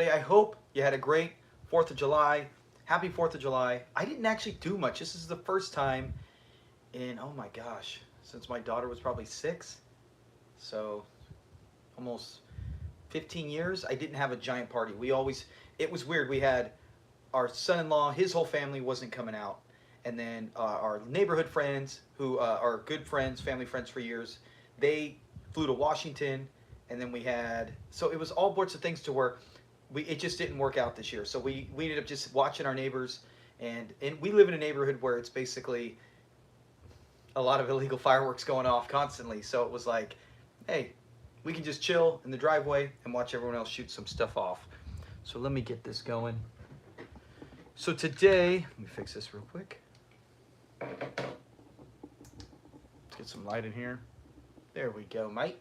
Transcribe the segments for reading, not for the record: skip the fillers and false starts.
I hope you had a great 4th of July. Happy 4th of July. I didn't actually do much. This is the first time in, oh my gosh, since my daughter was probably 6. So almost 15 years, I didn't have a giant party. It was weird. We had our son-in-law, his whole family wasn't coming out. And then our neighborhood friends, who are good friends, family friends for years, they flew to Washington. And then we had, so it was all sorts of things to where it just didn't work out this year. So we ended up just watching our neighbors. And we live in a neighborhood where it's basically a lot of illegal fireworks going off constantly. So it was like, hey, we can just chill in the driveway and watch everyone else shoot some stuff off. So let me get this going. So today, let me fix this real quick. Let's get some light in here. There we go, mate.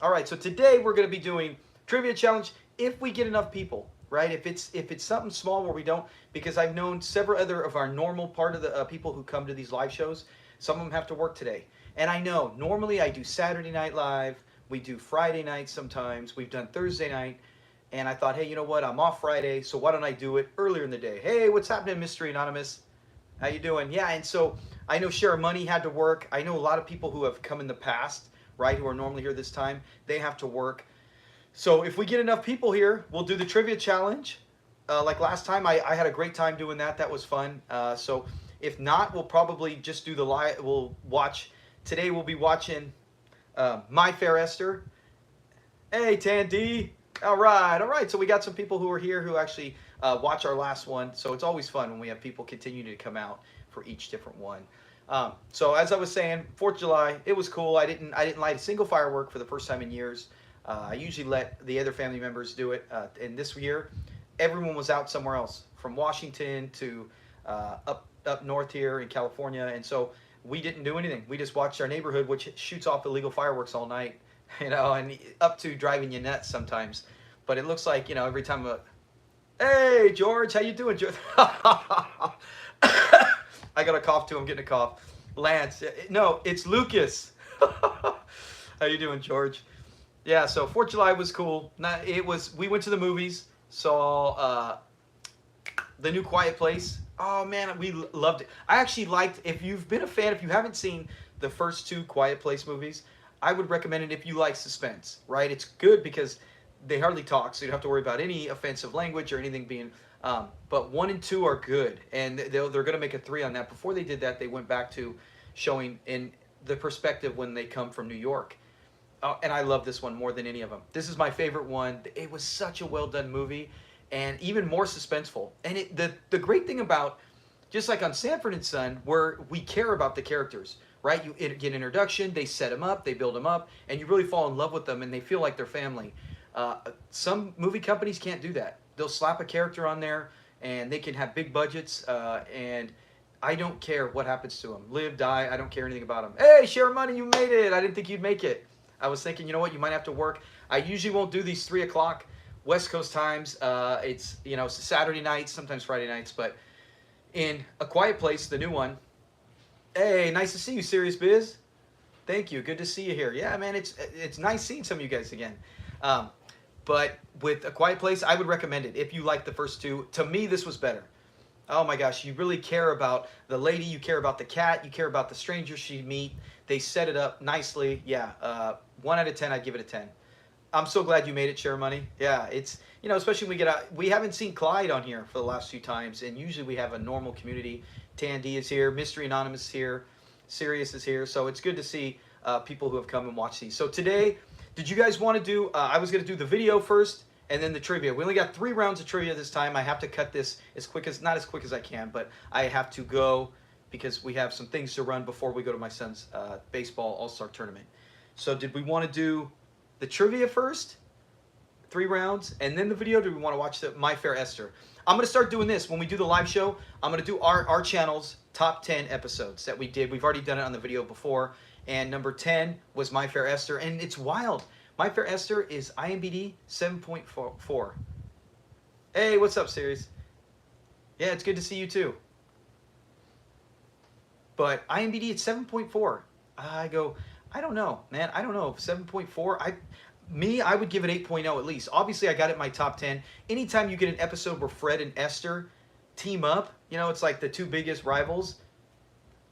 All right, so today we're going to be doing trivia challenge if we get enough people, right? If it's something small where we don't, because I've known several other of our normal part of the people who come to these live shows. Some of them have to work today, and I know normally I do Saturday night live. We do Friday night sometimes. We've done Thursday night. And I thought, hey, you know what? I'm off Friday, so why don't I do it earlier in the day? Hey, what's happening, Mystery Anonymous? How you doing? Yeah, and so I know Share Money had to work. I know a lot of people who have come in the past, right, who are normally here this time, they have to work. So if we get enough people here, we'll do the trivia challenge. Like last time, I had a great time doing that. That was fun. So if not, we'll probably just do the live. We'll watch. Today we'll be watching My Fair Esther. Hey, Tandy. All right, all right. So we got some people who are here who actually watch our last one. So it's always fun when we have people continue to come out for each different one. So as I was saying, 4th of July, it was cool. I didn't light a single firework for the first time in years. I usually let the other family members do it. And this year, everyone was out somewhere else, from Washington to up north here in California. And so we didn't do anything. We just watched our neighborhood, which shoots off illegal fireworks all night. And up to driving you nuts sometimes. But it looks like, every time hey, George, how you doing, George? I got a cough too. I'm getting a cough. Lance, no, it's Lucas. How you doing, George? Yeah, so 4th of July was cool. We went to the movies, saw the new Quiet Place. Oh, man, we loved it. I actually liked, if you've been a fan, if you haven't seen the first 2 Quiet Place movies, I would recommend it if you like suspense, right? It's good because they hardly talk, so you don't have to worry about any offensive language or anything being. But 1 and 2 are good, and they're going to make a 3 on that. Before they did that, they went back to showing in the perspective when they come from New York. And I love this one more than any of them. This is my favorite one. It was such a well done movie, and even more suspenseful. And the great thing about, just like on Sanford and Son, where we care about the characters. Right, you get an introduction, they set them up, they build them up, and you really fall in love with them, and they feel like they're family. Some movie companies can't do that. They'll slap a character on there, and they can have big budgets, and I don't care what happens to them. Live, die, I don't care anything about them. Hey, Share Money, you made it. I didn't think you'd make it. I was thinking, you know what, you might have to work. I usually won't do these 3 o'clock West Coast times. It's, Saturday nights, sometimes Friday nights, but in A Quiet Place, the new one, hey, nice to see you, Serious Biz. Thank you. Good to see you here. Yeah, man, it's nice seeing some of you guys again. But with A Quiet Place, I would recommend it if you like the first 2. To me, this was better. Oh my gosh, you really care about the lady, you care about the cat, you care about the stranger she meet. They set it up nicely. Yeah, 1 out of 10, I'd give it a 10. I'm so glad you made it, Share Money. Yeah, it's, especially when we get out. We haven't seen Clyde on here for the last few times, and usually we have a normal community. Tandy is here, Mystery Anonymous is here, Sirius is here, so it's good to see people who have come and watched these. So today, did you guys want to do, I was going to do the video first, and then the trivia. We only got 3 rounds of trivia this time. I have to cut this not as quick as I can, but I have to go because we have some things to run before we go to my son's baseball all-star tournament. So did we want to do the trivia first, 3 rounds, and then the video? Do we want to watch the My Fair Esther? I'm going to start doing this. When we do the live show, I'm going to do our channel's top 10 episodes that we did. We've already done it on the video before, and number 10 was My Fair Esther, and it's wild. My Fair Esther is IMDb 7.4. Hey, what's up, series? Yeah, it's good to see you too. But IMDb, it's 7.4. I don't know, man. I don't know. 7.4. Me, I would give it 8.0 at least. Obviously, I got it in my top 10. Anytime you get an episode where Fred and Esther team up, you know, it's like the two biggest rivals.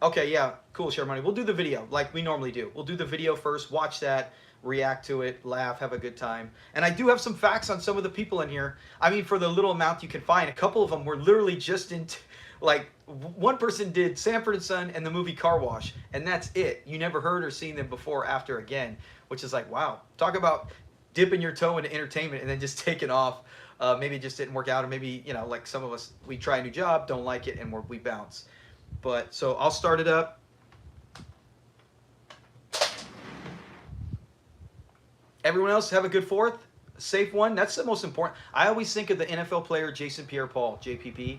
Okay, yeah, cool, Share Money. We'll do the video like we normally do. We'll do the video first, watch that, react to it, laugh, have a good time. And I do have some facts on some of the people in here. I mean, for the little amount you can find, a couple of them were literally just in, like, one person did Sanford and Son and the movie Car Wash, and that's it. You never heard or seen them before or after again, which is like, wow. Talk about dipping your toe into entertainment and then just taking off. Maybe it just didn't work out, or maybe, you know, like some of us, we try a new job, don't like it, and we bounce. But so I'll start it up. Everyone else have a good fourth, a safe one. That's the most important. I always think of the NFL player Jason Pierre-Paul, JPP,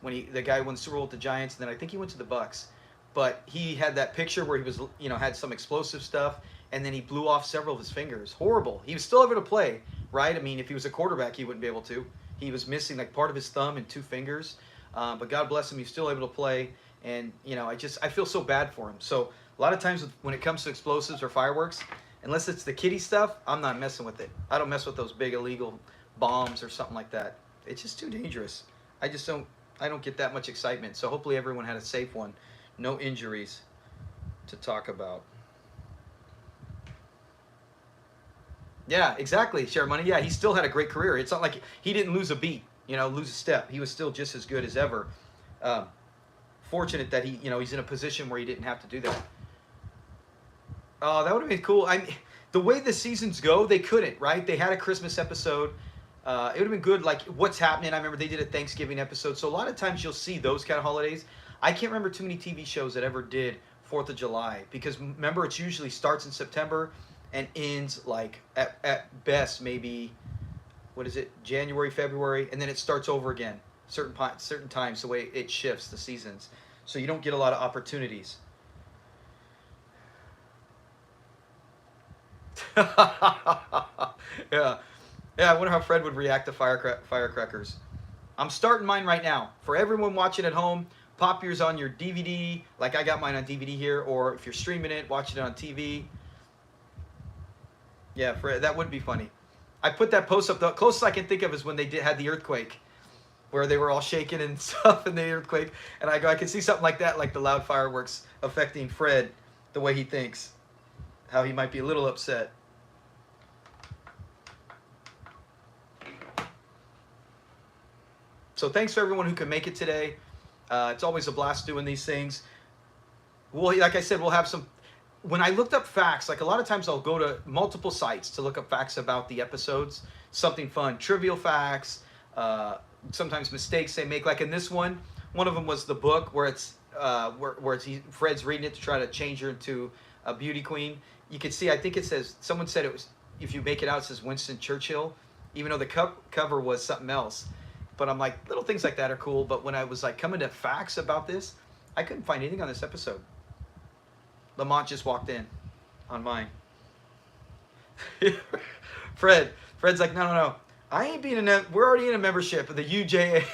when the guy won the Super Bowl with the Giants, and then I think he went to the Bucks. But he had that picture where he was, you know, had some explosive stuff, and then he blew off several of his fingers. Horrible. He was still able to play, right? I mean, if he was a quarterback, he wouldn't be able to. He was missing like part of his thumb and two fingers. But God bless him, he's still able to play. And, you know, I feel so bad for him. So a lot of times when it comes to explosives or fireworks, unless it's the kiddie stuff, I'm not messing with it. I don't mess with those big illegal bombs or something like that. It's just too dangerous. I don't get that much excitement. So hopefully everyone had a safe one. No injuries to talk about. Yeah, exactly, Share Money. Yeah, he still had a great career. It's not like he didn't lose a beat, you know, lose a step. He was still just as good as ever. Fortunate that he's in a position where he didn't have to do that. Oh, that would have been cool. The way the seasons go, they couldn't, right? They had a Christmas episode. It would have been good, like, what's happening. I remember they did a Thanksgiving episode. So a lot of times you'll see those kind of holidays. I can't remember too many TV shows that ever did 4th of July. Because remember, it usually starts in September and ends, like, at best, maybe, what is it, January, February. And then it starts over again. Certain times, the way it shifts the seasons, so you don't get a lot of opportunities. Yeah, I wonder how Fred would react to firecrackers. I'm starting mine right now. For everyone watching at home, pop yours on your DVD, like I got mine on DVD here, or if you're streaming it, watching it on TV. Yeah, Fred, that would be funny. I put that post up. The closest I can think of is when they had the earthquake, where they were all shaking and stuff in the earthquake. And I can see something like that, like the loud fireworks affecting Fred, the way he thinks, how he might be a little upset. So thanks for everyone who can make it today. It's always a blast doing these things. Well, like I said, we'll have some. When I looked up facts, like a lot of times I'll go to multiple sites to look up facts about the episodes, something fun, trivial facts, sometimes mistakes they make. Like in this one of them was the book where it's Fred's reading it to try to change her into a beauty queen. You can see, I think it says, someone said it was, if you make it out, it says Winston Churchill, even though the cover was something else. But I'm like, little things like that are cool. But when I was like coming to facts about this, I couldn't find anything on this episode. Lamont just walked in on mine. Fred's like, no. I ain't being we're already in a membership of the UJA.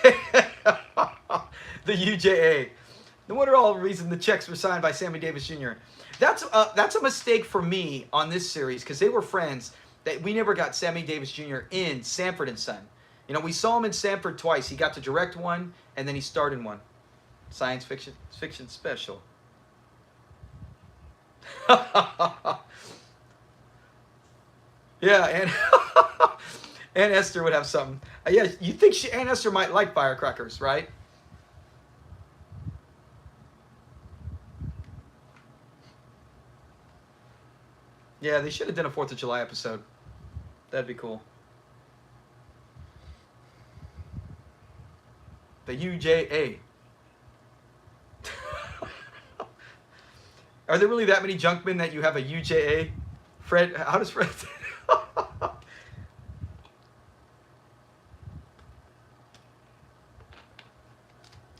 The UJA. No wonder all the reason the checks were signed by Sammy Davis Jr. That's a mistake for me on this series, because they were friends, that we never got Sammy Davis Jr. in Sanford and Son. You know, we saw him in Sanford twice. He got to direct one, and then he starred in one. Science fiction special. Yeah, and Aunt Esther would have something. Yeah, you think Aunt Esther might like firecrackers, right? Yeah, they should have done a 4th of July episode. That'd be cool. The UJA. Are there really that many junkmen that you have a UJA? Fred, how does Fred...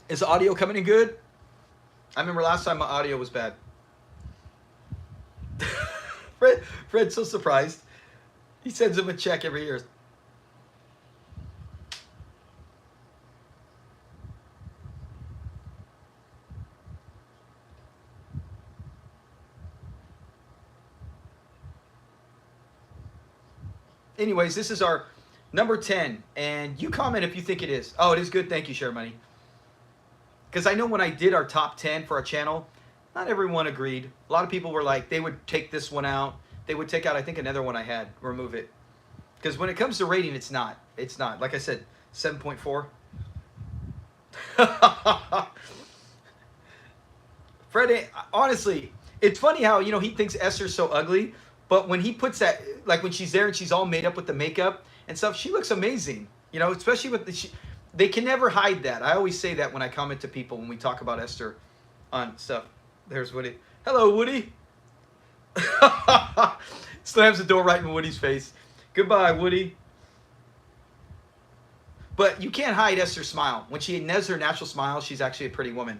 Is the audio coming in good? I remember last time my audio was bad. Fred's so surprised. He sends him a check every year. anyways, this is our number 10. And you comment if you think it is. Oh, it is good. Thank you, Share Money. Because I know when I did our top 10 for our channel, not everyone agreed. A lot of people were like, they would take this one out. They would take out, I think, another one I had, remove it. Because when it comes to rating, it's not. It's not. Like I said, 7.4. Fred, honestly, it's funny how, you know, he thinks Esther's so ugly. But when he puts that, like when she's there and she's all made up with the makeup and stuff, she looks amazing. You know, especially with the, they can never hide that. I always say that when I comment to people when we talk about Esther on stuff. There's Woody. Hello, Woody. Slams the door right in Woody's face. Goodbye, Woody. But you can't hide Esther's smile. When she has her natural smile, she's actually a pretty woman.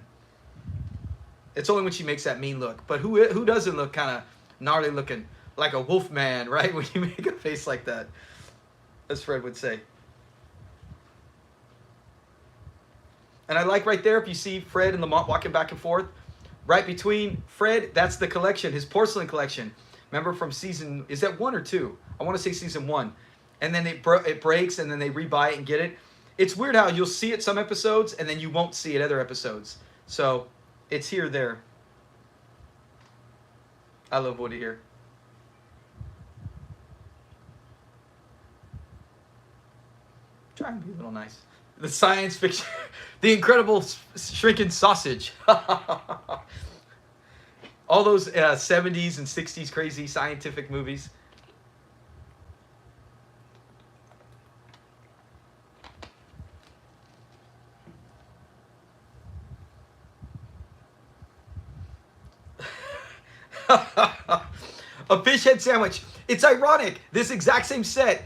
It's only when she makes that mean look. But who doesn't look kind of gnarly looking? Like a wolf man, right? When you make a face like that. As Fred would say. And I like right there, if you see Fred and Lamont walking back and forth, right between Fred, that's the collection, his porcelain collection. Remember from season, is that 1 or 2? I want to say season 1. And then it breaks and then they rebuy it and get it. It's weird how you'll see it some episodes and then you won't see it other episodes. So it's here, there. I love Woody here. Try and be a little nice. The science fiction, the incredible shrinking sausage. All those 70s and 60s crazy scientific movies. A fish head sandwich. It's ironic. This exact same set.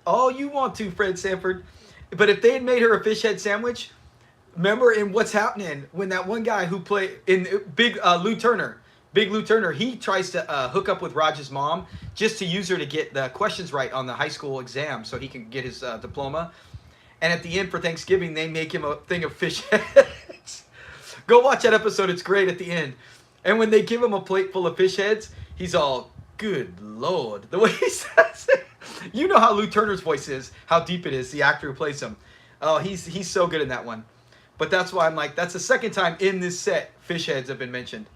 All you want to, Fred Sanford. But if they had made her a fish head sandwich, remember in What's Happening, when that one guy who played in Big Lou Turner, he tries to hook up with Raj's mom just to use her to get the questions right on the high school exam so he can get his diploma. And at the end for Thanksgiving, they make him a thing of fish heads. Go watch that episode. It's great at the end. And when they give him a plate full of fish heads, he's all, good Lord. The way he says it. You know how Lou Turner's voice is, how deep it is, the actor who plays him. Oh, he's so good in that one. But that's why I'm like, that's the second time in this set fish heads have been mentioned.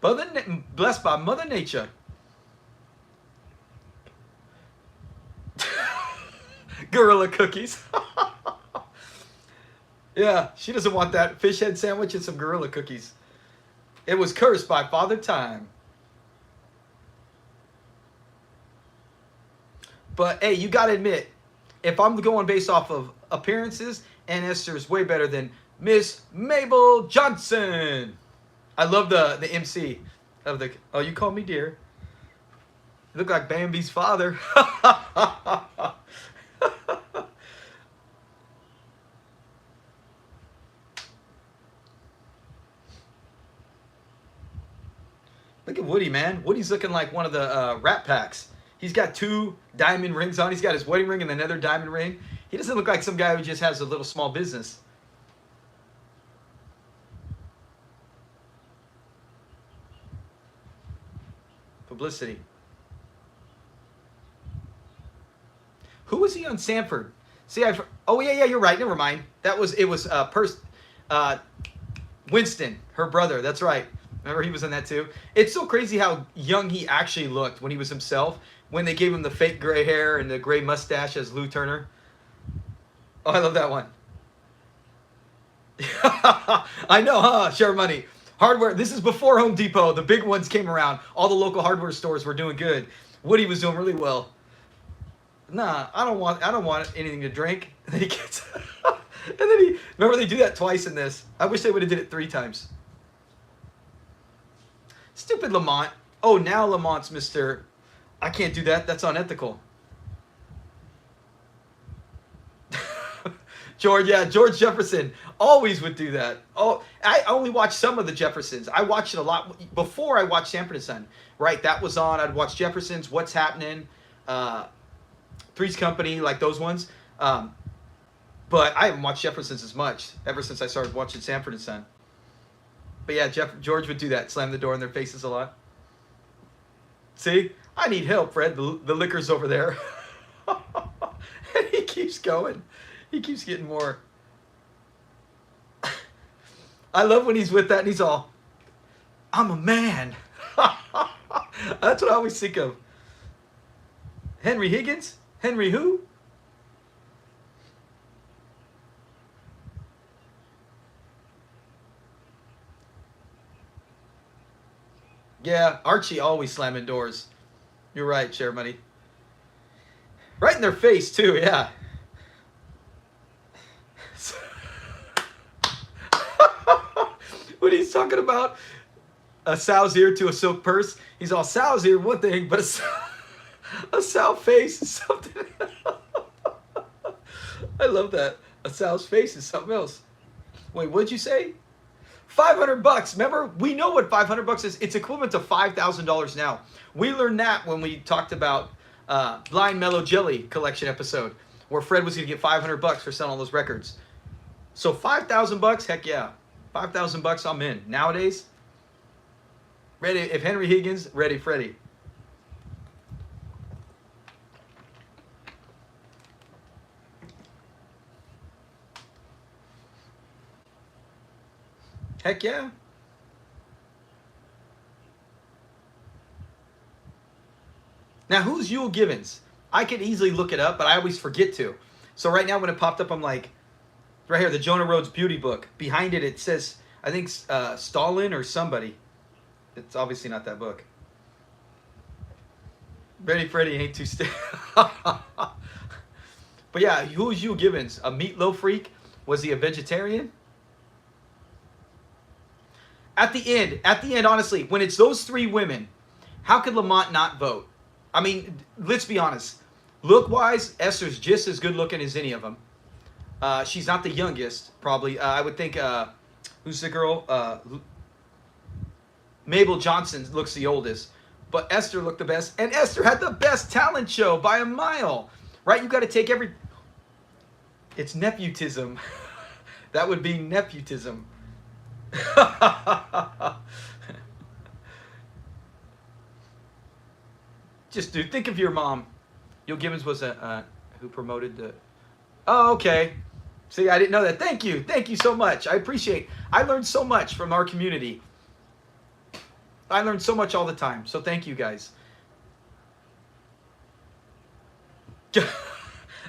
Blessed by Mother Nature. Gorilla cookies. Yeah, she doesn't want that fish head sandwich and some gorilla cookies. It was cursed by Father Time. But hey, you gotta admit, if I'm going based off of appearances, Aunt Esther is way better than Miss Mabel Johnson. I love the MC of the. Oh, you call me dear. You look like Bambi's father. Look at Woody, man. Woody's looking like one of the Rat Packs. He's got 2 diamond rings on. He's got his wedding ring and another diamond ring. He doesn't look like some guy who just has a little small business. Publicity. Who was he on Sanford? See, oh yeah, you're right. Never mind. It was Winston, her brother. That's right. Remember, he was in that too. It's so crazy how young he actually looked when he was himself. When they gave him the fake gray hair and the gray mustache as Lou Turner. Oh, I love that one. I know, huh? Share money. Hardware. This is before Home Depot. The big ones came around. All the local hardware stores were doing good. Woody was doing really well. Nah, I don't want anything to drink. And then he gets. And then remember they do that twice in this. I wish they would have did it 3 times. Stupid Lamont. Oh, now Lamont's Mr. I can't do that. That's unethical. George Jefferson always would do that. Oh, I only watched some of the Jeffersons. I watched it a lot before I watched Sanford and Son. Right, that was on. I'd watch Jeffersons, What's Happening, Three's Company, like those ones. But I haven't watched Jeffersons as much ever since I started watching Sanford and Son. But yeah, George would do that, slam the door in their faces a lot. See, I need help, Fred. The liquor's over there. And he keeps going. He keeps getting more. I love when he's with that and he's all, I'm a man. That's what I always think of. Henry Higgins? Henry who? Yeah, Archie always slamming doors. You're right, Share Money. Right in their face, too, yeah. When he's talking about a sow's ear to a silk purse, he's all, sow's ear, one thing, but a sow face is something. I love that. A sow's face is something else. Wait, what'd you say? $500. Remember, we know what $500 is. It's equivalent to $5,000 now. We learned that when we talked about Blind Mellow Jelly collection episode, where Fred was going to get $500 for selling all those records. So $5,000, heck yeah, $5,000, I'm in. Nowadays, ready. If Henry Higgins, ready, Freddie. Heck yeah. Now, who's Yule Givens? I could easily look it up, but I always forget to. So right now when it popped up, I'm like, right here, the Jonah Rhodes Beauty book. Behind it, it says, I think Stalin or somebody. It's obviously not that book. Ready Freddy ain't too stiff. But yeah, who's Yule Givens? A meatloaf freak? Was he a vegetarian? At the end, honestly, when it's those three women, how could Lamont not vote? I mean, let's be honest. Look-wise, Esther's just as good looking as any of them. She's not the youngest, probably. I would think, who's the girl? Mabel Johnson looks the oldest. But Esther looked the best. And Esther had the best talent show by a mile. Right? You got to take every... It's nepotism. That would be nepotism. Just dude, think of your mom. Yule Givens was who promoted the. Oh, okay. See, I didn't know that. Thank you so much. I appreciate. I learned so much from our community. I learned so much all the time. So thank you guys.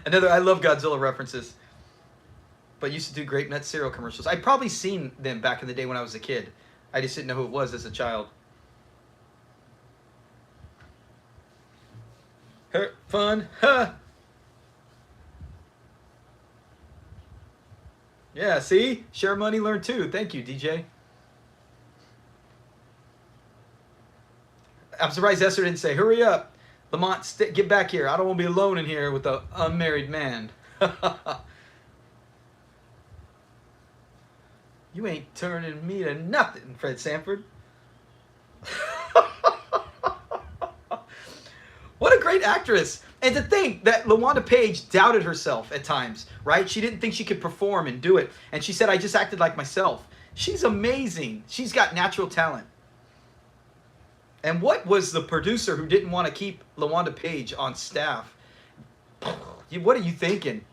Another. I love Godzilla references. But used to do Grape Nuts cereal commercials. I'd probably seen them back in the day when I was a kid. I just didn't know who it was as a child. Hurt, fun, huh? Yeah, see? Share money, learn too. Thank you, DJ. I'm surprised Esther didn't say, hurry up. Lamont, get back here. I don't want to be alone in here with an unmarried man. You ain't turning me to nothing, Fred Sanford. What a great actress. And to think that LaWanda Page doubted herself at times, right? She didn't think she could perform and do it. And she said, I just acted like myself. She's amazing. She's got natural talent. And what was the producer who didn't want to keep LaWanda Page on staff? What are you thinking?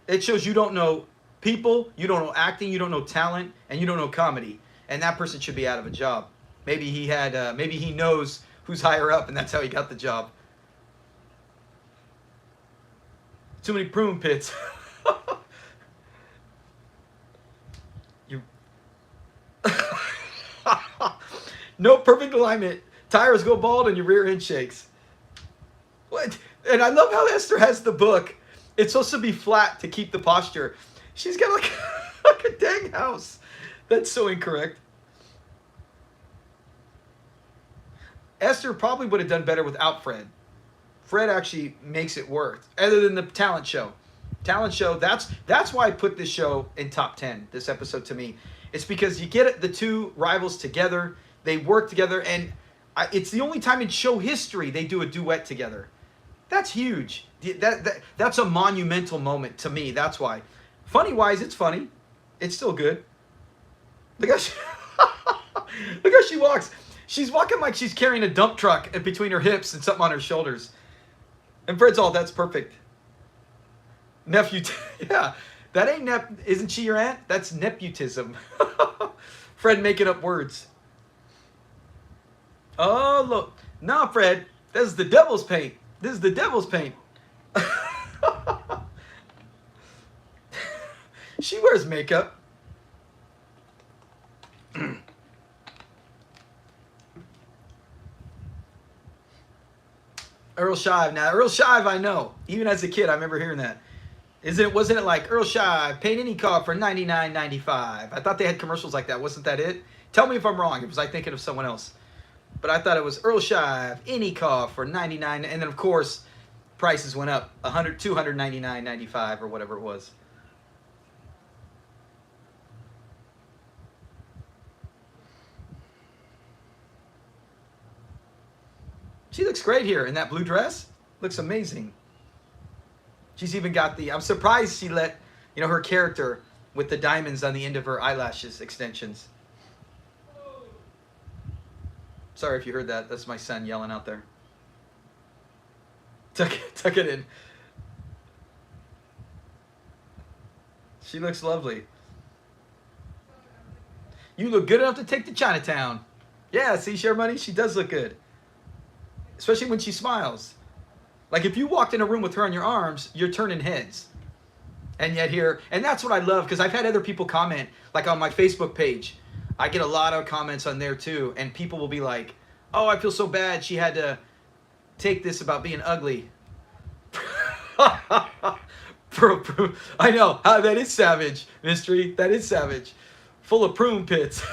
It shows you don't know people, you don't know acting, you don't know talent, and you don't know comedy, and that person should be out of a job. Maybe he had, maybe he knows who's higher up, and that's how he got the job. Too many prune pits. You. No perfect alignment. Tires go bald, and your rear end shakes. What? And I love how Esther has the book. It's supposed to be flat to keep the posture. She's got like a dang house. That's so incorrect. Esther probably would have done better without Fred. Fred actually makes it work. Other than the talent show. Talent show, that's why I put this show in top 10, this episode to me. It's because you get the two rivals together. They work together. And it's the only time in show history they do a duet together. That's huge. That's a monumental moment to me. That's why. Funny-wise, it's funny. It's still good. Look at Look how she walks. She's walking like she's carrying a dump truck between her hips and something on her shoulders. And Fred's all, that's perfect. Nephew, yeah. That ain't isn't she your aunt? That's nepotism. Fred making up words. Oh, look. Nah, Fred. This is the devil's paint. This is the devil's paint. She wears makeup. Earl Shive. Now, Earl Shive, I know. Even as a kid, I remember hearing that. Wasn't it like Earl Shive, paint any car for $99.95? I thought they had commercials like that. Wasn't that it? Tell me if I'm wrong. Was I thinking of someone else? But I thought it was Earl Shive, any car for $99. And then, of course, prices went up. $299.95 or whatever it was. She looks great here in that blue dress. Looks amazing. She's even got I'm surprised she let, her character with the diamonds on the end of her eyelashes extensions. Sorry if you heard that. That's my son yelling out there. Tuck it in. She looks lovely. You look good enough to take to Chinatown. Yeah, see, Share Money? She does look good. Especially when she smiles. Like if you walked in a room with her on your arms, you're turning heads. And yet here, and that's what I love, because I've had other people comment, like on my Facebook page. I get a lot of comments on there too, and people will be like, oh, I feel so bad she had to take this about being ugly. I know, that is savage, Mystery. That is savage. Full of prune pits.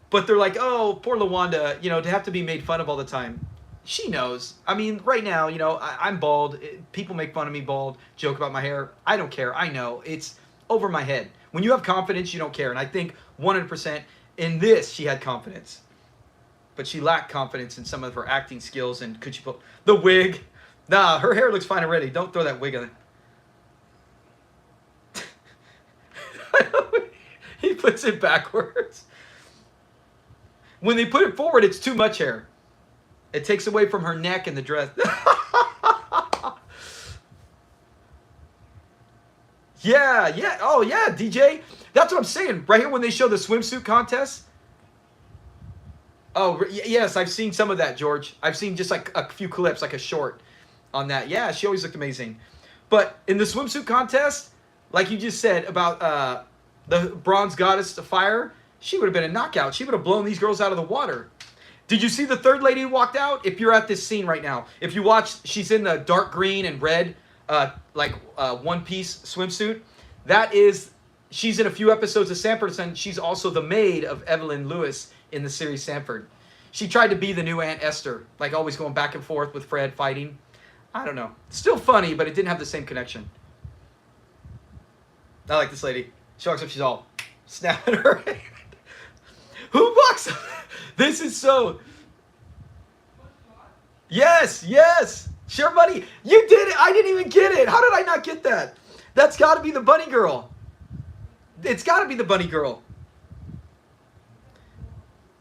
But they're like, oh, poor LaWanda, to have to be made fun of all the time. She knows. I mean, right now, I'm bald. People make fun of me bald, joke about my hair. I don't care. I know. It's over my head. When you have confidence, you don't care. And I think 100% in this, she had confidence. But she lacked confidence in some of her acting skills. And could she put the wig? Nah, her hair looks fine already. Don't throw that wig on it. He puts it backwards. When they put it forward, it's too much hair. It takes away from her neck and the dress. Yeah. Oh, yeah, DJ. That's what I'm saying. Right here when they show the swimsuit contest. Oh, yes, I've seen some of that, George. I've seen just like a few clips, like a short on that. Yeah, she always looked amazing. But in the swimsuit contest, like you just said about the bronze goddess of fire, she would have been a knockout. She would have blown these girls out of the water. Did you see the third lady who walked out? If you're at this scene right now, if you watch, she's in the dark green and red, one-piece swimsuit. She's in a few episodes of Sanford, and she's also the maid of Evelyn Lewis in the series Sanford. She tried to be the new Aunt Esther, like always going back and forth with Fred fighting. I don't know. Still funny, but it didn't have the same connection. I like this lady. She walks up, she's all snapping her hand. Who walks up? This is so... Yes. Share Money. You did it. I didn't even get it. How did I not get that? That's got to be the bunny girl. It's got to be the bunny girl.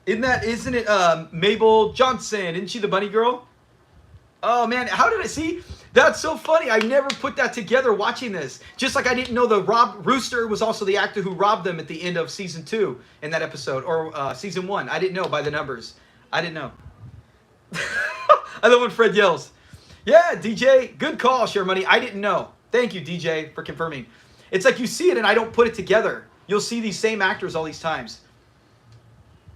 Isn't it Mabel Johnson? Isn't she the bunny girl? Oh, man. How did I see? That's so funny. I never put that together watching this. Just like I didn't know the Rob Rooster was also the actor who robbed them at the end of season 2 in that episode. Or season 1. I didn't know by the numbers. I didn't know. I love when Fred yells. Yeah, DJ. Good call, Share Money. I didn't know. Thank you, DJ, for confirming. It's like you see it and I don't put it together. You'll see these same actors all these times.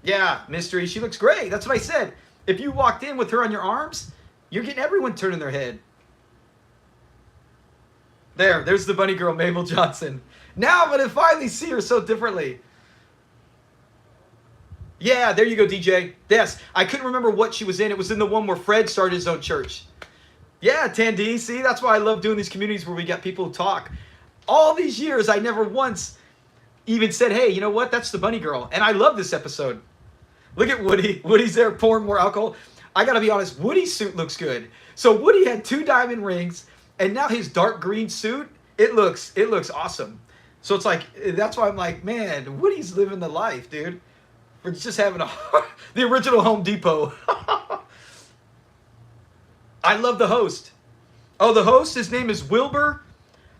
Yeah, Mystery. She looks great. That's what I said. If you walked in with her on your arms, you're getting everyone turning their head. There's the bunny girl, Mabel Johnson. Now I'm going to finally see her so differently. Yeah, there you go, DJ. Yes, I couldn't remember what she was in. It was in the one where Fred started his own church. Yeah, Tandy, see, that's why I love doing these communities where we got people who talk. All these years, I never once even said, hey, you know what? That's the bunny girl. And I love this episode. Look at Woody. Woody's there pouring more alcohol. I got to be honest, Woody's suit looks good. So Woody had 2 diamond rings. And now his dark green suit, it looks awesome. So it's like, that's why I'm like, man, Woody's living the life, dude. We're just having the original Home Depot. I love the host. Oh, the host, his name is Wilbur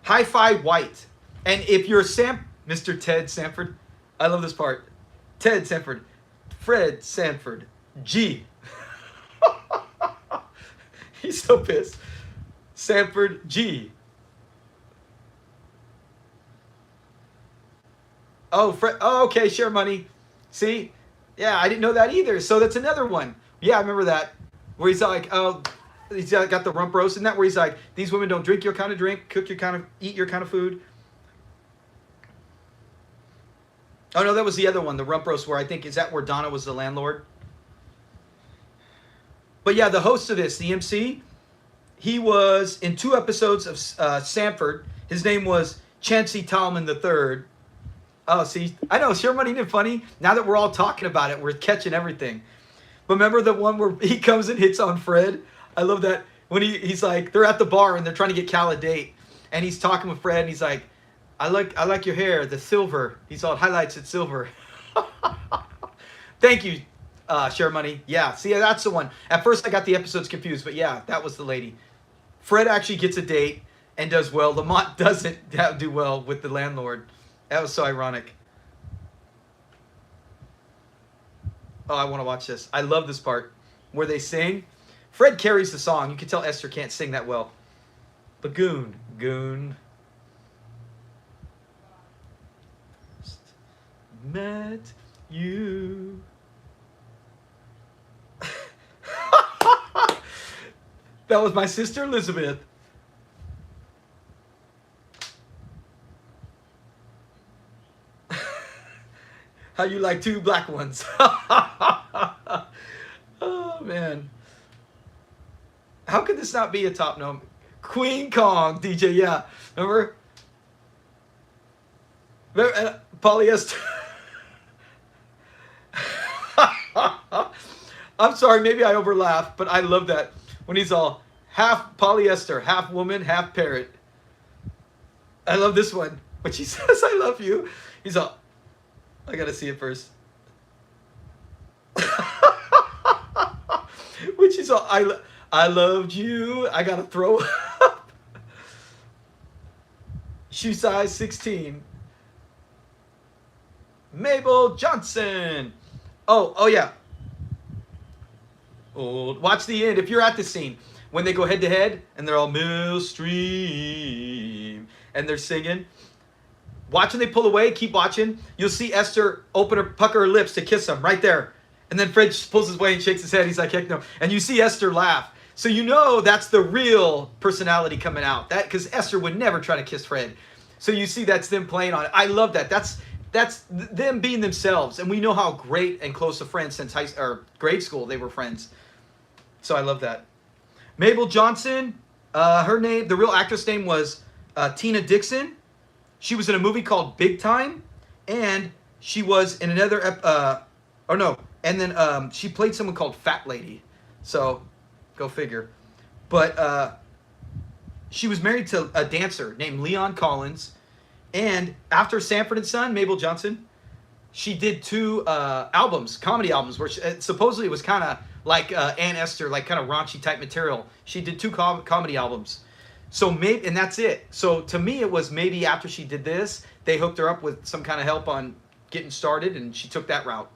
Hi-Fi White. And if you're Mr. Ted Sanford, I love this part. Ted Sanford, Fred Sanford, G. He's so pissed. Sanford, G. Oh, Fred. Oh, okay, share money. See? Yeah, I didn't know that either. So that's another one. Yeah, I remember that. Where he's like, oh, he's got the rump roast. Isn't that where he's like, these women don't drink your kind of drink, cook your kind of, eat your kind of food? Oh, no, that was the other one, the rump roast, where I think, is that where Donna was the landlord? But yeah, the host of this, the MC, he was in 2 episodes of Sanford. His name was Chancey Tallman III. Oh, see, I know, share money isn't funny? Now that we're all talking about it, we're catching everything. But remember the one where he comes and hits on Fred? I love that. When he's like, they're at the bar and they're trying to get Cal a date. And he's talking with Fred and he's like, I like your hair, the silver. He's all highlights it silver. Thank you, share money. Yeah, see, that's the one. At first I got the episodes confused, but yeah, that was the lady. Fred actually gets a date and does well. Lamont doesn't do well with the landlord. That was so ironic. Oh, I want to watch this. I love this part where they sing. Fred carries the song. You can tell Esther can't sing that well. Lagoon, goon. Met you. That was my sister Elizabeth. How you like 2 black ones? Oh, man. How could this not be a top note? Queen Kong, DJ, yeah. Remember? Polyester. I'm sorry, maybe I overlaugh, but I love that. When he's all half polyester, half woman, half parrot. I love this one. When she says, I love you, he's all, I gotta see it first. When she's all, I loved you, I gotta throw up. Shoe size 16. Mabel Johnson. Oh yeah. Watch the end. If you're at this scene, when they go head to head and they're all Mill Stream and they're singing, watch when they pull away. Keep watching. You'll see Esther pucker her lips to kiss him right there, and then Fred pulls his way and shakes his head. He's like, heck no. And you see Esther laugh. So you know that's the real personality coming out. That because Esther would never try to kiss Fred. So you see that's them playing on it. I love that. That's them being themselves, and we know how great and close of friends since grade school they were friends. So I love that. Mabel Johnson, her name, the real actress name was Tina Dixon. She was in a movie called Big Time, and she was in another, and then she played someone called Fat Lady. So, go figure. But she was married to a dancer named Leon Collins, and after Sanford and Son, Mabel Johnson, she did 2 albums, comedy albums, where supposedly it was kind of like Aunt Esther, like kind of raunchy type material. She did 2 comedy albums. So maybe, and that's it. So to me, it was maybe after she did this, they hooked her up with some kind of help on getting started, and she took that route.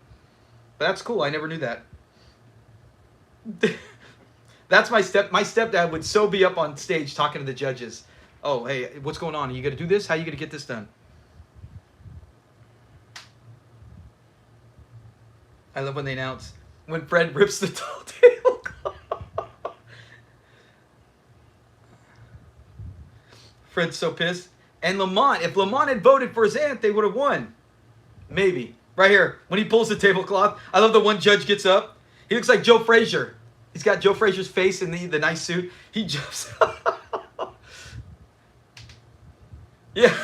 But that's cool. I never knew that. That's my stepdad would so be up on stage talking to the judges. Oh, hey, what's going on? Are you going to do this? How are you going to get this done? I love when they announce when Fred rips the tall tablecloth. Fred's so pissed. And Lamont, if Lamont had voted for his aunt, they would have won. Maybe. Right here, when he pulls the tablecloth. I love the one judge gets up. He looks like Joe Frazier. He's got Joe Frazier's face in the nice suit. He jumps. Yeah.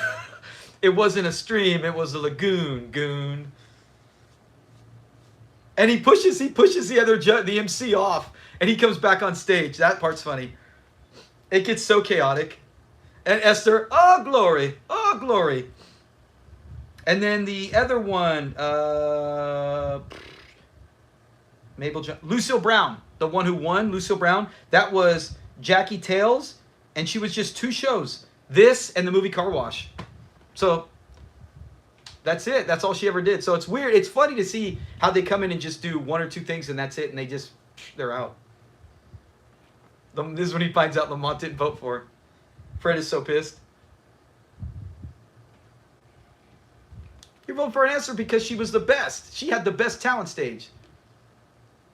It wasn't a stream, it was a lagoon, goon. And he pushes the other the MC off, and he comes back on stage. That part's funny. It gets so chaotic. And Esther, oh glory, oh glory. And then the other one, Lucille Brown, the one who won, Lucille Brown, that was Jackie Tales, and she was just 2 shows. This and the movie Car Wash. So that's it. That's all she ever did. So it's weird. It's funny to see how they come in and just do 1 or 2 things and that's it, and they're out. This is when he finds out Lamont didn't vote for her. Fred is so pissed. You voted for an Esther because she was the best. She had the best talent stage.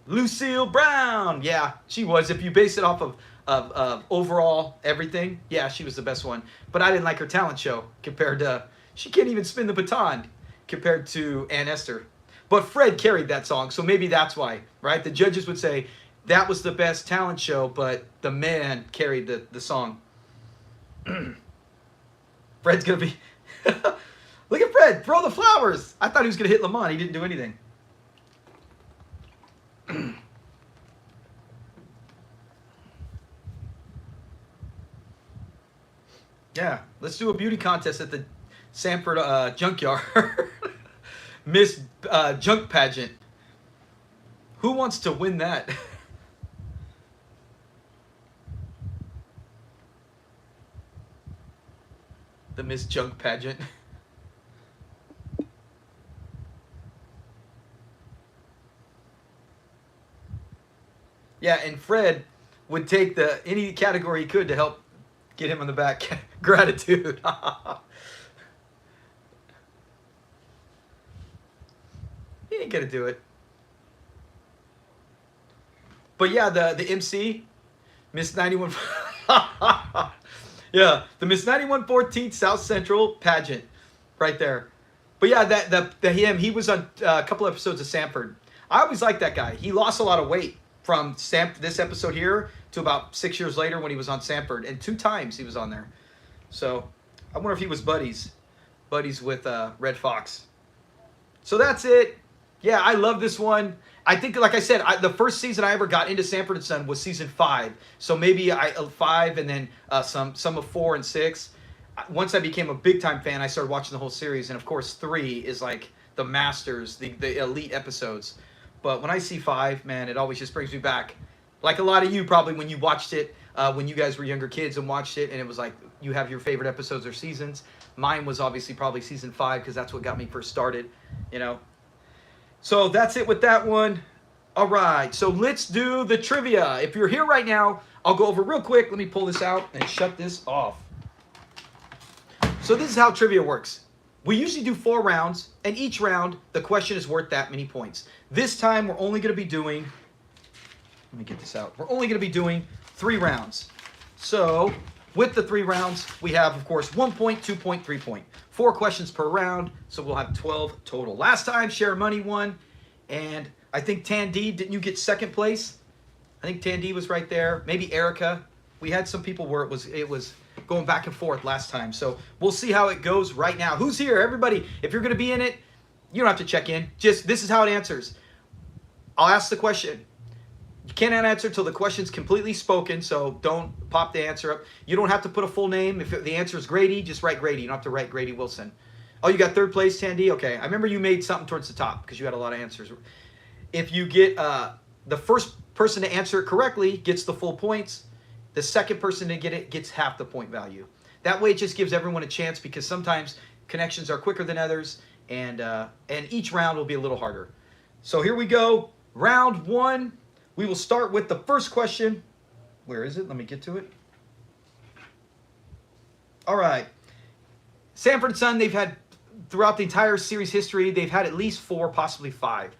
Lucille Brown. Yeah, she was. If you base it off of overall everything, yeah, she was the best one. But I didn't like her talent show compared to... She can't even spin the baton compared to Aunt Esther. But Fred carried that song, so maybe that's why, right? The judges would say that was the best talent show, but the man carried the song. Fred's going to be... Look at Fred, throw the flowers. I thought he was going to hit Lamont. He didn't do anything. Yeah, let's do a beauty contest at the Sanford junkyard. Miss Junk Pageant. Who wants to win that? The Miss Junk Pageant. Yeah, and Fred would take any category he could to help get him on the back. Gratitude. He ain't gonna do it. But yeah, the MC, Miss 91. Yeah, the Miss 9114th South Central pageant, right there. But yeah, he was on a couple episodes of Sanford. I always liked that guy. He lost a lot of weight from this episode here to about 6 years later when he was on Sanford, and 2 times he was on there. So I wonder if he was buddies with Red Fox. So that's it. Yeah, I love this one. I think, like I said, the first season I ever got into Sanford & Son was season 5. So maybe 5 and then some of 4 and 6. Once I became a big-time fan, I started watching the whole series. And, of course, 3 is like the masters, the elite episodes. But when I see 5, man, it always just brings me back. Like a lot of you probably when you watched it, when you guys were younger kids and watched it, and it was like you have your favorite episodes or seasons. Mine was obviously probably season 5 because that's what got me first started, you know. So that's it with that one. All right, so let's do the trivia. If you're here right now, I'll go over real quick. Let me pull this out and shut this off. So this is how trivia works. We usually do 4 rounds, and each round, the question is worth that many points. This time, we're only going to be doing, let me get this out. We're only going to be doing 3 rounds. So with the 3 rounds, we have, of course, 1 point, 2 point, 3 point. 4 questions per round, so we'll have 12 total. Last time, Share Money won, and I think Tandy, didn't you get 2nd place? I think Tandy was right there. Maybe Erica. We had some people where it was going back and forth last time. So we'll see how it goes right now. Who's here? Everybody, if you're going to be in it, you don't have to check in. Just this is how it answers. I'll ask the question. You cannot answer till the question's completely spoken, so don't pop the answer up. You don't have to put a full name. If the answer is Grady, just write Grady. You don't have to write Grady Wilson. Oh, you got 3rd place, Tandy? Okay. I remember you made something towards the top because you had a lot of answers. If you get the first person to answer it correctly gets the full points. The second person to get it gets half the point value. That way it just gives everyone a chance because sometimes connections are quicker than others, and each round will be a little harder. So here we go. Round 1. We will start with the first question. Where is it? Let me get to it. All right. Sanford & Son, they've had, throughout the entire series history, they've had at least 4, possibly 5.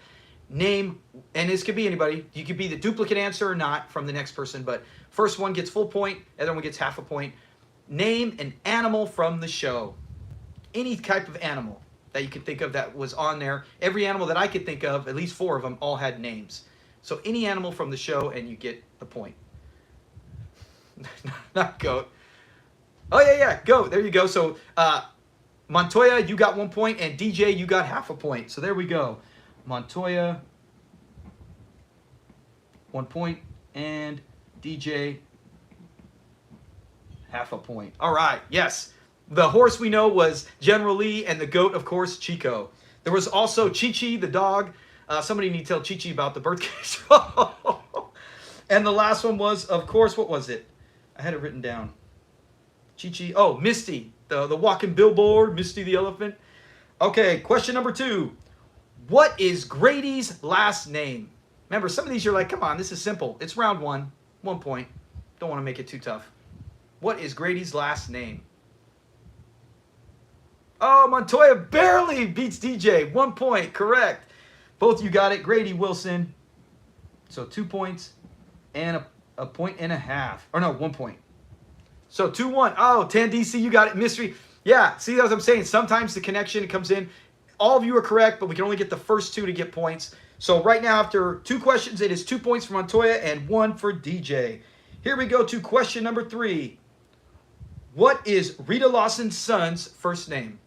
Name, and this could be anybody. You could be the duplicate answer or not from the next person, but first one gets full point, other one gets half a point. Name an animal from the show. Any type of animal that you could think of that was on there. Every animal that I could think of, at least 4 of them, all had names. So any animal from the show, and you get the point. Not goat. Oh, yeah, goat. There you go. So Montoya, you got 1 point, and DJ, you got half a point. So there we go. Montoya, 1 point, and DJ, half a point. All right, yes. The horse we know was General Lee, and the goat, of course, Chico. There was also Chi-Chi, the dog. Somebody need to tell Chi-Chi about the birthday show. And the last one was, of course, what was it? I had it written down. Chi-Chi. Oh, Misty, the walking billboard, Misty the elephant. Okay, question number 2. What is Grady's last name? Remember, some of these you're like, come on, this is simple. It's round 1, 1 point. Don't want to make it too tough. What is Grady's last name? Oh, Montoya barely beats DJ. 1 point, correct. Both you got it. Grady Wilson. So 2 points and a point and a half. Or no, 1 point. So 2-1. Oh, Tandisi, you got it. Mystery. Yeah, see, that's what I'm saying. Sometimes the connection comes in. All of you are correct, but we can only get the first 2 to get points. So right now, after 2 questions, it is 2 points for Montoya and 1 for DJ. Here we go to question number 3. What is Rita Lawson's son's first name?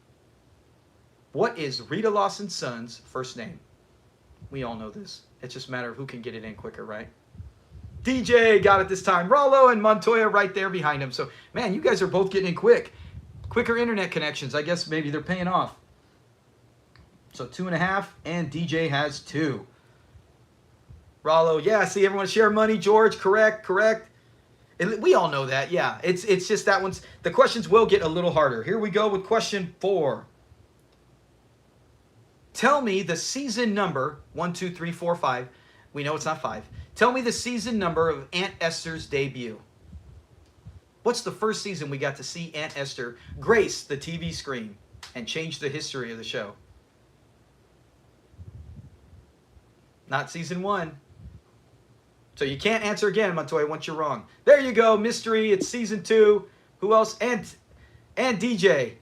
What is Rita Lawson's son's first name? We all know this. It's just a matter of who can get it in quicker, right? DJ got it this time. Rollo and Montoya right there behind him. So, man, you guys are both getting in quick. Quicker internet connections. I guess maybe they're paying off. So 2.5, and DJ has 2. Rollo, yeah, see, everyone share money. George, correct. And we all know that, yeah. It's just that one's, the questions will get a little harder. Here we go with question 4. Tell me the season number, 1, 2, 3, 4, 5. We know it's not 5. Tell me the season number of Aunt Esther's debut. What's the first season we got to see Aunt Esther grace the TV screen and change the history of the show? Not season 1. So you can't answer again, Montoya, once you're wrong. There you go, mystery. It's season 2. Who else? And DJ.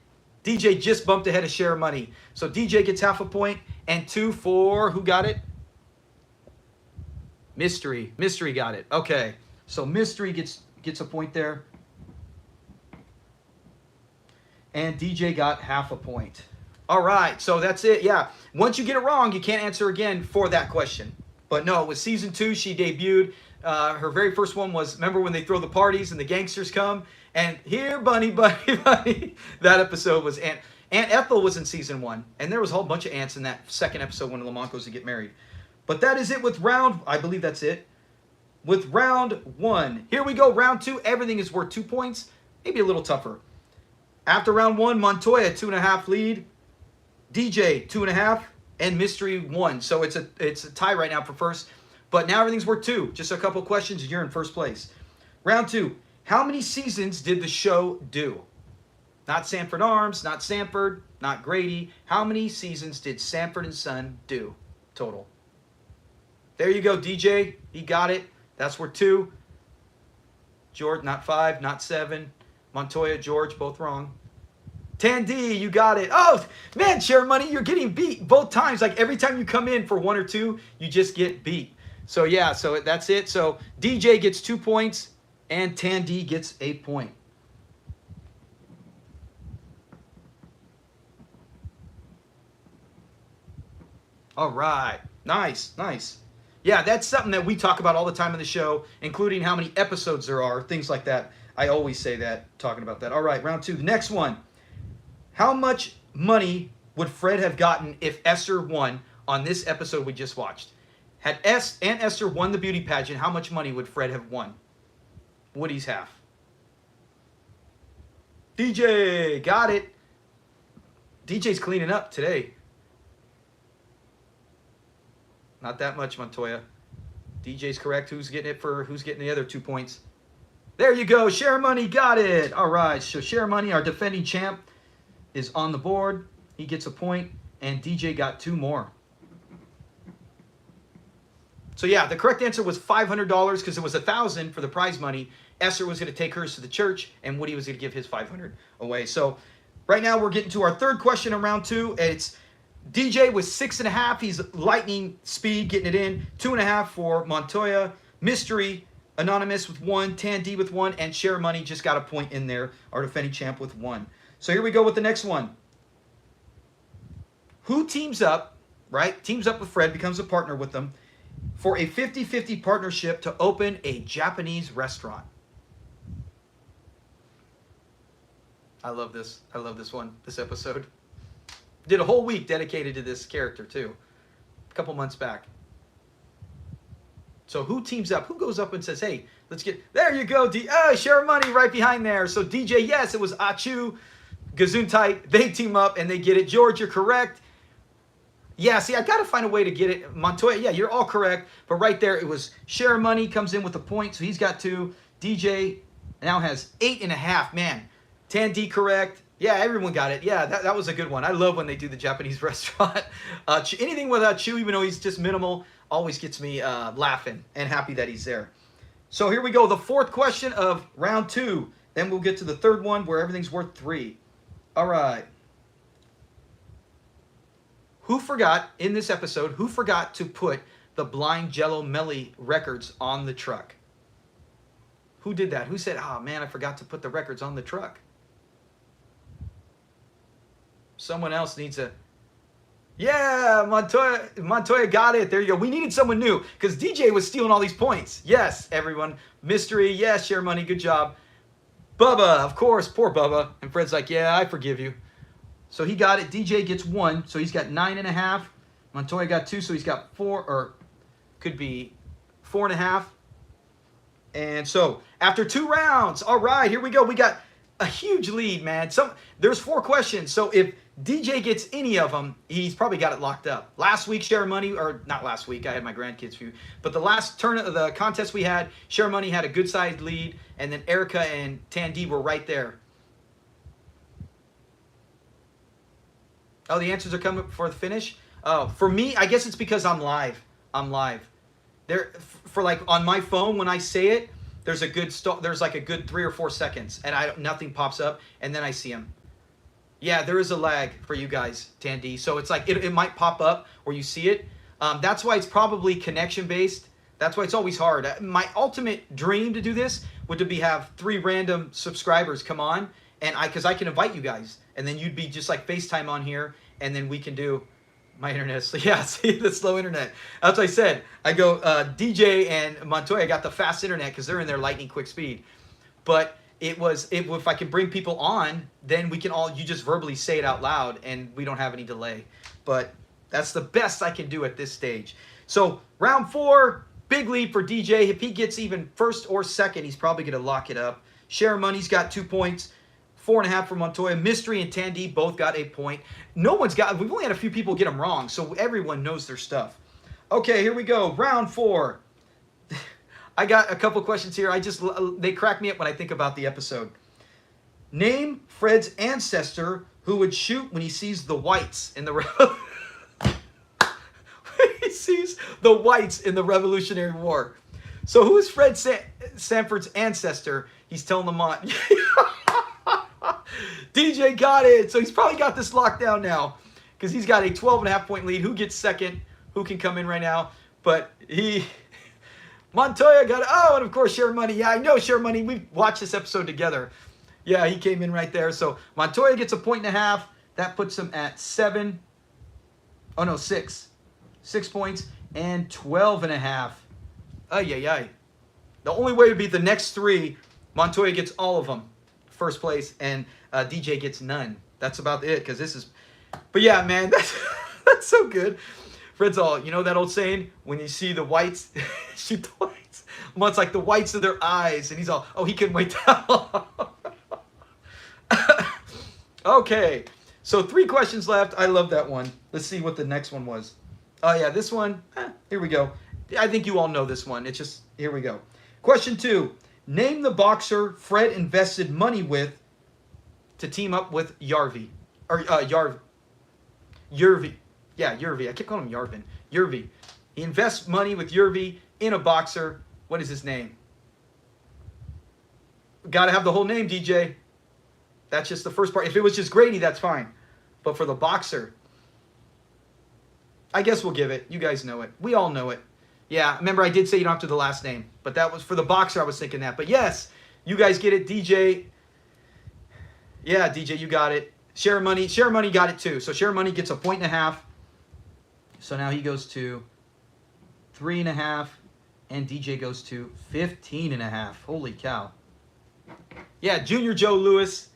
DJ just bumped ahead of Share Money. So DJ gets half a point, and 2 for, who got it? Mystery. Mystery got it. Okay. So Mystery gets a point there. And DJ got half a point. All right. So that's it. Yeah. Once you get it wrong, you can't answer again for that question. But no, it was season 2. She debuted. Her very first one was, remember when they throw the parties and the gangsters come? And here, bunny. That episode was Aunt Ethel was in season 1. And there was a whole bunch of aunts in that second episode when Lamont goes to get married. But that is it with round, I believe that's it. With round 1. Here we go, round 2. Everything is worth 2 points. Maybe a little tougher. After round 1, Montoya 2.5 lead. DJ 2.5. And Mystery 1. So it's a tie right now for first. But now everything's worth 2. Just a couple questions and you're in first place. Round 2. How many seasons did the show do? Not Sanford Arms, not Sanford, not Grady. How many seasons did Sanford and Son do total? There you go, DJ. He got it. That's worth 2. George, not 5, not 7. Montoya, George, both wrong. Tandy, you got it. Oh, man, Share Money, you're getting beat both times. Like every time you come in for 1 or 2, you just get beat. So, yeah, so that's it. So, DJ gets 2 points and Tandy gets a point. All right. Nice. Yeah, that's something that we talk about all the time in the show, including how many episodes there are, things like that. I always say that, talking about that. All right, round 2. The next one. How much money would Fred have gotten if Esther won on this episode we just watched? Had Aunt Esther won the beauty pageant, how much money would Fred have won? Woody's half. DJ, got it. DJ's cleaning up today. Not that much, Montoya. DJ's correct. Who's getting the other 2 points? There you go. Share Money got it. All right. So Share Money, our defending champ, is on the board. He gets a point, and DJ got 2 more. So yeah, the correct answer was $500 because it was $1,000 for the prize money. Esther was going to take hers to the church, and Woody was going to give his $500 away. So right now we're getting to our third question in round 2. It's DJ with 6.5. He's lightning speed getting it in. 2.5 for Montoya. Mystery Anonymous with 1. Tandy with 1. And Share Money just got a point in there. Our defending champ with 1. So here we go with the next one. Who teams up, right? Teams up with Fred, becomes a partner with them for a 50-50 partnership to open a Japanese restaurant. I love this. I love this one, this episode. Did a whole week dedicated to this character, too. A couple months back. So who teams up? Who goes up and says, hey, let's get... There you go. Share money right behind there. So DJ, yes, it was Achu, Gesundheit. They team up and they get it. George, you're correct. Yeah, see, I got to find a way to get it. Montoya, yeah, you're all correct. But right there, it was Share Money comes in with a point. So he's got 2. DJ now has 8.5. Man, Tandy correct. Yeah, everyone got it. Yeah, that was a good one. I love when they do the Japanese restaurant. Anything without Chu, even though he's just minimal, always gets me laughing and happy that he's there. So here we go. The 4th question of round 2. Then we'll get to the 3rd one where everything's worth 3. All right. Who forgot, in this episode, who forgot to put the Blind Jello Melly records on the truck? Who did that? Who said, oh man, I forgot to put the records on the truck? Someone else needs a... Yeah, Montoya got it. There you go. We needed someone new because DJ was stealing all these points. Yes, everyone. Mystery, yes, Share Money, good job. Bubba, of course, poor Bubba. And Fred's like, yeah, I forgive you. So he got it. DJ gets 1, so he's got 9.5. Montoya got 2, so he's got 4, or could be 4.5. And so after 2 rounds, all right, here we go. We got a huge lead, man. There's 4 questions, so if DJ gets any of them, he's probably got it locked up. Last week, Share Money, or not last week, I had my grandkids view, but the last turn of the contest we had, Share Money had a good sized lead, and then Erica and Tandy were right there. Oh, the answers are coming before the finish? Oh, for me, I guess it's because I'm live. I'm live. There, for like on my phone, when I say it, there's like a good 3 or 4 seconds, and nothing pops up, and then I see them. Yeah, there is a lag for you guys, Tandy. So it's like it might pop up or you see it. That's why it's probably connection based. That's why it's always hard. My ultimate dream to do this would be have 3 random subscribers come on, and because I can invite you guys, and then you'd be just like FaceTime on here, and then we can do my internet. So yeah, see the slow internet. That's what I said. I go DJ and Montoya got the fast internet because they're in their lightning quick speed. But if I can bring people on, then we can you just verbally say it out loud, and we don't have any delay. But that's the best I can do at this stage. So round 4, big lead for DJ. If he gets even 1st or 2nd, he's probably going to lock it up. Share Money's got 2 points. 4.5 for Montoya. Mystery and Tandy both got a point. We've only had a few people get them wrong, so everyone knows their stuff. Okay, here we go. Round 4. I got a couple questions here. They crack me up when I think about the episode. Name Fred's ancestor who would shoot when he sees the whites in the when he sees the whites in the Revolutionary War. So who is Fred Sanford's ancestor? He's telling them on. DJ got it. So he's probably got this locked down now because he's got a 12.5 point lead. Who gets 2nd? Who can come in right now? But Montoya got it. Oh, and of course, Share Money. Yeah, I know Share Money. We've watched this episode together. Yeah, he came in right there. So Montoya gets a 1.5. That puts him at 7. Oh, no, 6. 6 points and 12.5. Ay. The only way would be the next 3. Montoya gets all of them. First place, and DJ gets none. That's about it, because this is... But yeah, man, that's so good. Fred's all, you know that old saying? When you see the whites, shoot the whites. Well, it's like the whites of their eyes, and he's all, oh, he couldn't wait that long. Okay, so 3 questions left. I love that one. Let's see what the next one was. Oh, yeah, this one, here we go. I think you all know this one. It's just, here we go. Question 2. Name the boxer Fred invested money with to team up with Yarvi. Or Yervi. Yeah, Yervi. I keep calling him Yarvin. Yervi. He invests money with Yervi in a boxer. What is his name? Got to have the whole name, DJ. That's just the first part. If it was just Grady, that's fine. But for the boxer, I guess we'll give it. You guys know it. We all know it. Yeah, remember I did say you don't have to the last name. But that was for the boxer, I was thinking that. But yes, you guys get it. DJ. Yeah, DJ, you got it. Share Money. Share Money got it too. So Share Money gets a 1.5. So now he goes to 3.5. And DJ goes to 15.5. Holy cow. Yeah, Junior Joe Lewis.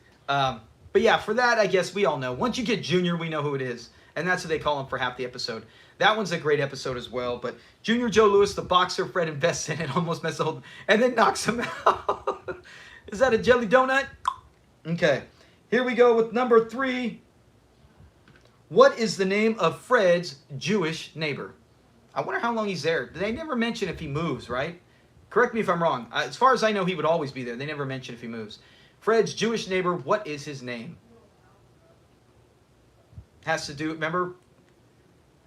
But yeah, for that, I guess we all know. Once you get Junior, we know who it is. And that's what they call him for half the episode. That one's a great episode as well. But Junior Joe Louis, the boxer, Fred invests in and almost messes the whole... And then knocks him out. Is that a jelly donut? Okay. Here we go with number 3. What is the name of Fred's Jewish neighbor? I wonder how long he's there. They never mention if he moves, right? Correct me if I'm wrong. As far as I know, he would always be there. They never mention if he moves. Fred's Jewish neighbor, what is his name? Has to do, remember?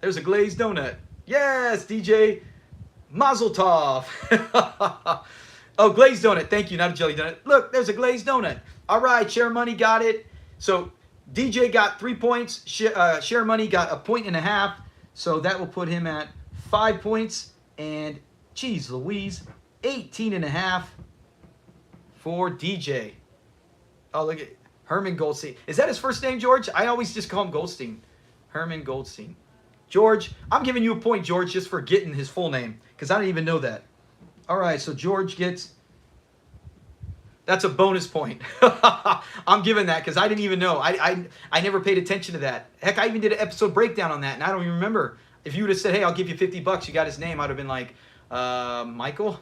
There's a glazed donut. Yes, DJ Mazel Tov. Oh, glazed donut. Thank you, not a jelly donut. Look, there's a glazed donut. All right, Share Money got it. So DJ got 3 points. Share Money got 1.5 points. So that will put him at 5 points. And, geez Louise, 18.5 for DJ. Oh, look at Herman Goldstein. Is that his first name, George? I always just call him Goldstein. Herman Goldstein. George, I'm giving you a point, George, just for getting his full name, because I didn't even know that. All right, so George gets... That's a bonus point. I'm giving that because I didn't even know. I never paid attention to that. Heck, I even did an episode breakdown on that, and I don't even remember. If you would have said, hey, I'll give you $50, you got his name, I'd have been like, Michael?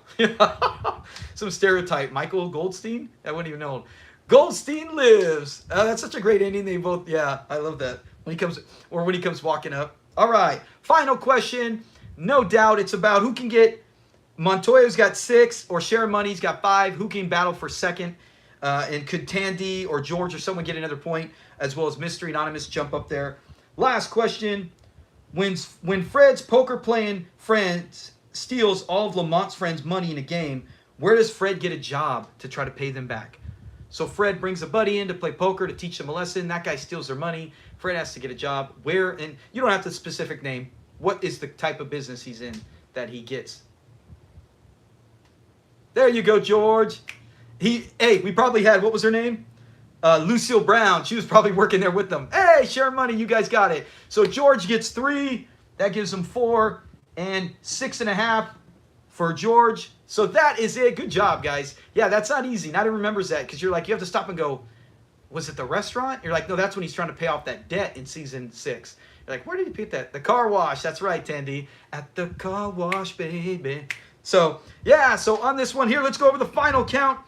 Some stereotype. Michael Goldstein? I wouldn't even know. Goldstein lives. That's such a great ending. They both, yeah, I love that. When he comes walking up. All right, final question. No doubt it's about who can get... Montoya's got 6, or Share Money's got 5. Who can battle for second? And could Tandy or George or someone get another point, as well as Mystery Anonymous jump up there? Last question. When Fred's poker playing friends steals all of Lamont's friends' money in a game, where does Fred get a job to try to pay them back? So Fred brings a buddy in to play poker to teach them a lesson. That guy steals their money. Fred has to get a job. Where? And you don't have the specific name. What is the type of business he's in that he gets? There you go, George. Hey, we probably had, what was her name? Lucille Brown. She was probably working there with them. Hey, Share Money, you guys got it. So George gets 3. That gives him 4. And 6.5 for George. So that is it. Good job, guys. Yeah, that's not easy. Not everyone remembers that because you're like, you have to stop and go, was it the restaurant? You're like, no, that's when he's trying to pay off that debt in season 6. You're like, where did he put that? The car wash. That's right, Tandy. At the car wash, baby. So, yeah, so on this one here, let's go over the final count.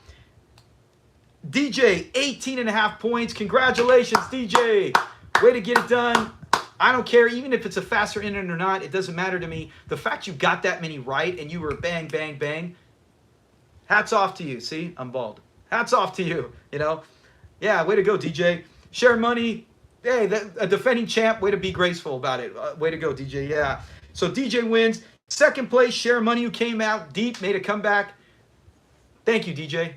DJ, 18.5 points. Congratulations, DJ. Way to get it done. I don't care, even if it's a faster inning or not, it doesn't matter to me. The fact you got that many right and you were bang, bang, bang, hats off to you. See, I'm bald. Hats off to you, you know. Yeah, way to go, DJ. Share Money. Hey, a defending champ. Way to be graceful about it. Way to go, DJ. Yeah. So DJ wins. Second place, Share Money, who came out deep, made a comeback. Thank you, DJ.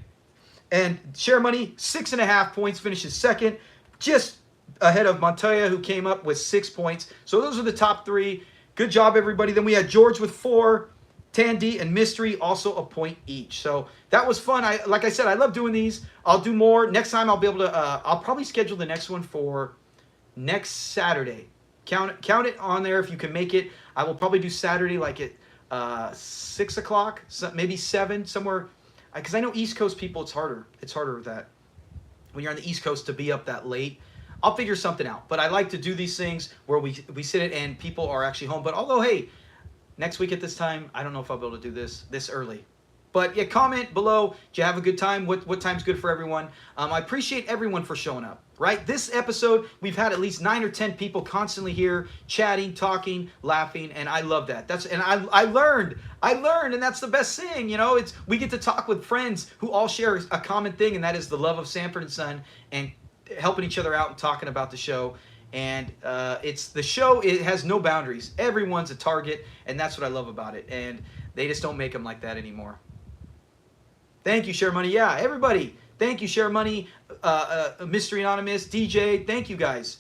And Share Money, 6.5 points, finishes second. Just ahead of Montoya, who came up with 6 points. So those are the top 3. Good job, everybody. Then we had George with 4. Tandy and Mystery, also a point each. So that was fun. Like I said, I love doing these. I'll do more. Next time I'll be able to, I'll probably schedule the next one for next Saturday. Count it on there if you can make it. I will probably do Saturday like at 6 o'clock, maybe 7, somewhere. Because I know East Coast people, it's harder. It's harder with that. When you're on the East Coast to be up that late. I'll figure something out. But I like to do these things where we sit it and people are actually home. But although, hey, next week at this time, I don't know if I'll be able to do this early. But yeah, comment below. Did you have a good time? What time's good for everyone? I appreciate everyone for showing up, right? This episode, we've had at least 9 or 10 people constantly here, chatting, talking, laughing, and I love that. I learned, and that's the best thing, you know? We get to talk with friends who all share a common thing, and that is the love of Sanford and Son, and helping each other out and talking about the show. And the show, it has no boundaries. Everyone's a target, and that's what I love about it. And they just don't make them like that anymore. Thank you, Share Money. Yeah, everybody. Thank you, Share Money, Mystery Anonymous, DJ. Thank you, guys.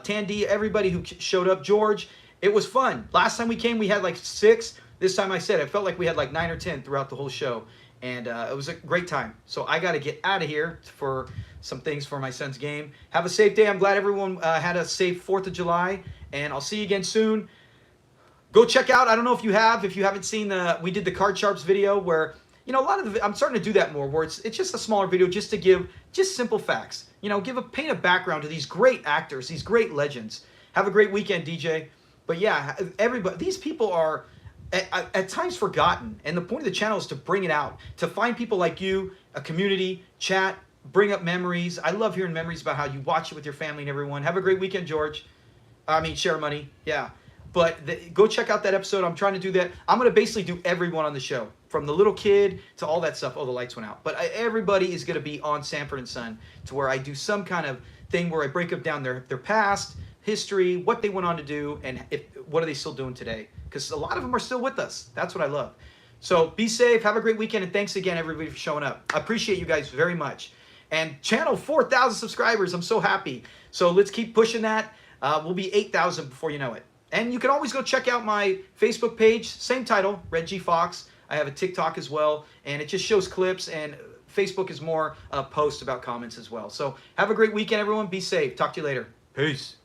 Tandy, everybody who showed up. George, it was fun. Last time we came, we had like 6. This time I said, it felt like we had like 9 or 10 throughout the whole show. And it was a great time. So I got to get out of here for some things for my son's game. Have a safe day. I'm glad everyone had a safe 4th of July. And I'll see you again soon. Go check out, I don't know if you haven't seen we did the Card Sharps video where, you know, a lot of I'm starting to do that more, where it's just a smaller video just to give just simple facts. You know, paint a background to these great actors, these great legends. Have a great weekend, DJ. But yeah, everybody, these people are at times forgotten, and the point of the channel is to bring it out, to find people like you, a community, chat, bring up memories. I love hearing memories about how you watch it with your family and everyone. Have a great weekend, George. Share money, yeah. But go check out that episode. I'm trying to do that. I'm going to basically do everyone on the show, from the little kid to all that stuff. Oh, the lights went out. But everybody is going to be on Sanford and Son, to where I do some kind of thing where I break up down their past, history, what they went on to do, and what are they still doing today. Because a lot of them are still with us. That's what I love. So be safe. Have a great weekend. And thanks again, everybody, for showing up. I appreciate you guys very much. And channel 4,000 subscribers. I'm so happy. So let's keep pushing that. We'll be 8,000 before you know it. And you can always go check out my Facebook page, same title, Red G Fox. I have a TikTok as well, and it just shows clips, and Facebook is more posts about comments as well. So have a great weekend, everyone. Be safe. Talk to you later. Peace.